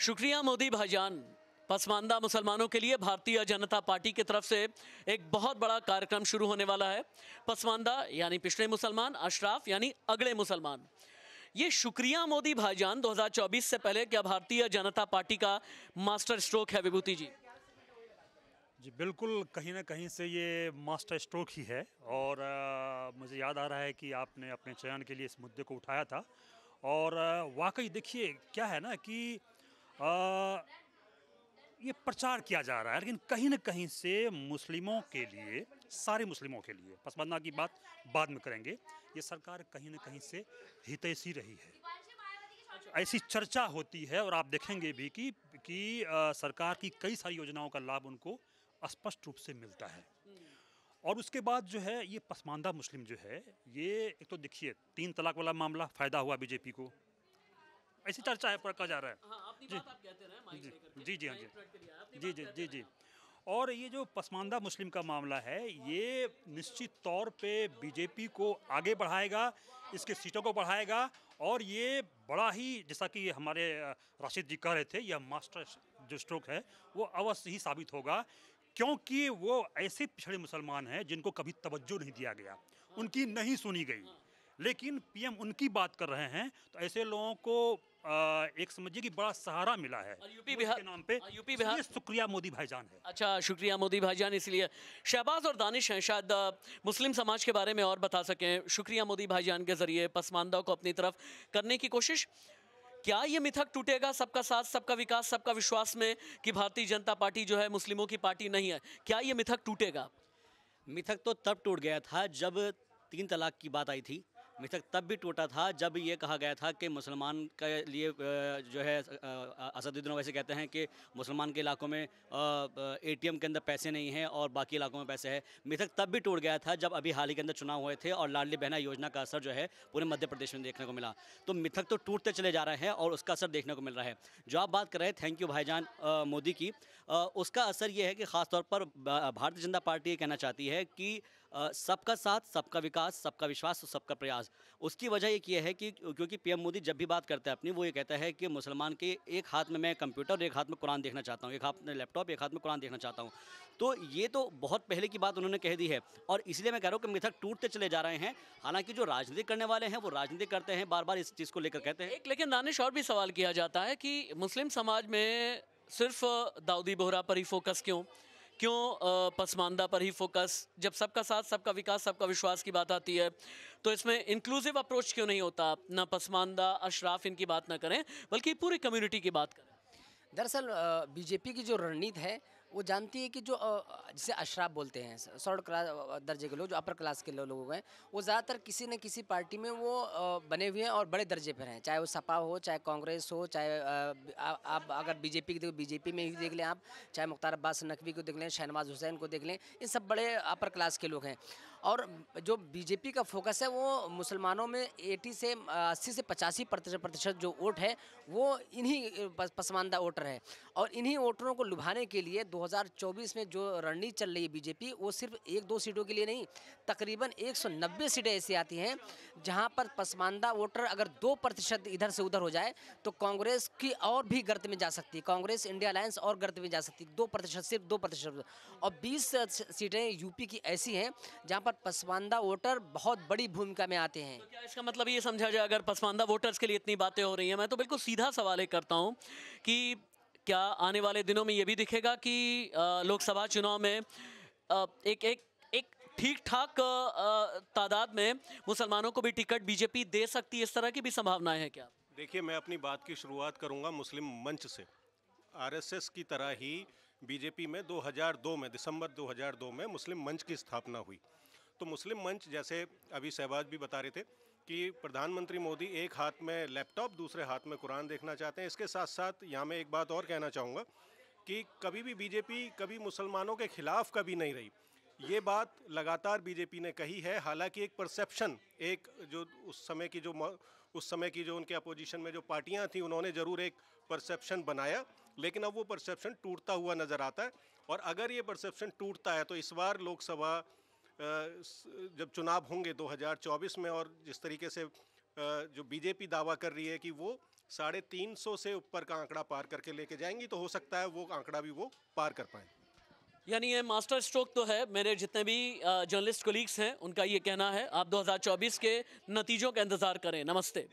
शुक्रिया मोदी भाईजान। पसमानदा मुसलमानों के लिए भारतीय जनता पार्टी की तरफ से एक बहुत बड़ा कार्यक्रम शुरू होने वाला है। पसमानदा यानी पिछड़े मुसलमान, अशराफ यानी अगले मुसलमान। ये शुक्रिया मोदी भाईजान 2024 से पहले क्या भारतीय जनता पार्टी का मास्टर स्ट्रोक है विभूति जी? जी बिल्कुल, कहीं न कहीं से ये मास्टर स्ट्रोक ही है। और मुझे याद आ रहा है कि आपने अपने चयन के लिए इस मुद्दे को उठाया था। और वाक़ई देखिए क्या है ना कि अ, ये प्रचार किया जा रहा है, लेकिन कहीं न कहीं से मुस्लिमों के लिए, सारे मुस्लिमों के लिए, पसमानदा की बात बाद में करेंगे, ये सरकार कहीं न कहीं से हितैषी रही है। ऐसी चर्चा होती है और आप देखेंगे भी कि सरकार की कई सारी योजनाओं का लाभ उनको स्पष्ट रूप से मिलता है। और उसके बाद जो है ये पसमानदा मुस्लिम जो है, ये एक तो देखिए 3 तलाक वाला मामला फ़ायदा हुआ बीजेपी को, ऐसी चर्चा है, कहा जा रहा है। हाँ, अपनी जी बात आप कहते रहे, माइक जी लेकर के। जी जी हाँ मैं जी 1 मिनट के लिए आया, अपनी जी बात जी कहते जी रहे। जी। और ये जो पसमानदा मुस्लिम का मामला है, ये निश्चित तौर पे बीजेपी को आगे बढ़ाएगा, इसके सीटों को बढ़ाएगा। और ये बड़ा ही, जैसा कि हमारे राशिद जी कह रहे थे, यह मास्टर जो स्ट्रोक है वो अवश्य ही साबित होगा, क्योंकि वो ऐसे पिछड़े मुसलमान हैं जिनको कभी तवज्जो नहीं दिया गया, उनकी नहीं सुनी गई, लेकिन पीएम उनकी बात कर रहे हैं। तो ऐसे लोगों को एक समझिए कि बड़ा सहारा मिला है और यूपी मोदी बिहार के नाम पे। यूपी बिहार इसलिए शुक्रिया मोदी भाईजान है। अच्छा, शुक्रिया मोदी भाईजान। इसलिए शहबाज और दानिश हैं, शायद मुस्लिम समाज के बारे में और बता सकें। शुक्रिया मोदी भाईजान के जरिए पसमानदा को अपनी तरफ करने की कोशिश। क्या ये मिथक टूटेगा सबका साथ सबका विकास सबका विश्वास में कि भारतीय जनता पार्टी जो है मुस्लिमों की पार्टी नहीं है? क्या ये मिथक टूटेगा? मिथक तो तब टूट गया था जब 3 तलाक की बात आई थी। मिथक तब भी टूटा था जब ये कहा गया था कि मुसलमान के लिए जो है असदुद्दीन ओवैसी कहते हैं कि मुसलमान के इलाकों में एटीएम के अंदर पैसे नहीं हैं और बाकी इलाकों में पैसे हैं। मिथक तब भी टूट गया था जब अभी हाल ही के अंदर चुनाव हुए थे और लाडली बहना योजना का असर जो है पूरे मध्य प्रदेश में देखने को मिला। तो मिथक तो टूटते चले जा रहे हैं और उसका असर देखने को मिल रहा है। जो आप बात कर रहे हैं, थैंक यू भाईजान मोदी की, उसका असर ये है कि ख़ासतौर पर भारतीय जनता पार्टी ये कहना चाहती है कि सबका साथ सबका विकास सबका विश्वास और सबका प्रयास। उसकी वजह एक ये है कि क्योंकि पीएम मोदी जब भी बात करता है अपनी, वो ये कहता है कि मुसलमान के एक हाथ में मैं कंप्यूटर और एक हाथ में कुरान देखना चाहता हूँ, एक हाथ में लैपटॉप एक हाथ में कुरान देखना चाहता हूँ। तो ये तो बहुत पहले की बात उन्होंने कह दी है और इसलिए मैं कह रहा हूँ कि मिथक टूटते चले जा रहे हैं। हालांकि जो राजनीति करने वाले हैं वो राजनीति करते हैं, बार बार इस चीज़ को लेकर कहते हैं। एक लेकिन दानिश और भी सवाल किया जाता है कि मुस्लिम समाज में सिर्फ दाऊदी बोहरा पर ही फोकस क्यों पसमानदा पर ही फोकस? जब सबका साथ सबका विकास सबका विश्वास की बात आती है तो इसमें इंक्लूसिव अप्रोच क्यों नहीं होता? ना पसमानदा अशराफ इनकी बात ना करें बल्कि पूरी कम्युनिटी की बात करें। दरअसल बीजेपी की जो रणनीति है वो जानती है कि जो जिसे अशराफ बोलते हैं, थर्ड क्लास दर्जे के लोग, जो अपर क्लास के लोग हैं, वो ज़्यादातर किसी न किसी पार्टी में वो बने हुए हैं और बड़े दर्जे पर हैं। चाहे वो सपा हो, चाहे कांग्रेस हो, चाहे आप अगर बीजेपी की देखो, बीजेपी में ही देख लें आप, चाहे मुख्तार अब्बास नकवी को देख लें, शहनवाज हुसैन को देख लें, ये सब बड़े अपर क्लास के लोग हैं। और जो बीजेपी का फोकस है वो मुसलमानों में 80 से 85% जो वोट है वो इन्हीं पसमानदा वोटर है। और इन्हीं वोटरों को लुभाने के लिए 2024 में जो रणनीति चल रही है बीजेपी, वो सिर्फ 1-2 सीटों के लिए नहीं, तकरीबन 190 सीटें ऐसी आती हैं जहां पर पसमानदा वोटर अगर 2% इधर से उधर हो जाए तो कांग्रेस की और भी गर्त में जा सकती है, कांग्रेस इंडिया अलायंस और गर्त में जा सकती है। 2%, सिर्फ 2%। और 20 सीटें यूपी की ऐसी हैं जहां पर पसमानदा वोटर बहुत बड़ी भूमिका में आते हैं। तो क्या इसका मतलब ये समझा जाए, अगर पसमानदा वोटर्स के लिए इतनी बातें हो रही हैं, मैं तो बिल्कुल सीधा सवाल एक करता हूँ कि क्या आने वाले दिनों में ये भी दिखेगा कि लोकसभा चुनाव में एक ठीक ठाक तादाद में मुसलमानों को भी टिकट बीजेपी दे सकती है? इस तरह की भी संभावनाएं हैं क्या? देखिए, मैं अपनी बात की शुरुआत करूंगा मुस्लिम मंच से। आरएसएस की तरह ही बीजेपी में 2002 में, दिसंबर 2002 में मुस्लिम मंच की स्थापना हुई। तो मुस्लिम मंच, जैसे अभी शहबाज भी बता रहे थे कि प्रधानमंत्री मोदी एक हाथ में लैपटॉप दूसरे हाथ में कुरान देखना चाहते हैं। इसके साथ साथ यहाँ मैं एक बात और कहना चाहूँगा कि कभी भी बीजेपी कभी मुसलमानों के खिलाफ कभी नहीं रही। ये बात लगातार बीजेपी ने कही है। हालांकि एक परसेप्शन, एक जो उस समय की जो उनके अपोजिशन में जो पार्टियां थी, उन्होंने ज़रूर एक परसेप्शन बनाया, लेकिन अब वो परसेप्शन टूटता हुआ नज़र आता है। और अगर ये परसेप्शन टूटता है तो इस बार लोकसभा जब चुनाव होंगे 2024 में, और जिस तरीके से जो बीजेपी दावा कर रही है कि वो 350 से ऊपर का आंकड़ा पार करके लेके जाएंगी, तो हो सकता है वो आंकड़ा भी वो पार कर पाए। यानी ये मास्टर स्ट्रोक तो है। मेरे जितने भी जर्नलिस्ट कोलीग्स हैं उनका ये कहना है। आप 2024 के नतीजों का इंतज़ार करें। नमस्ते।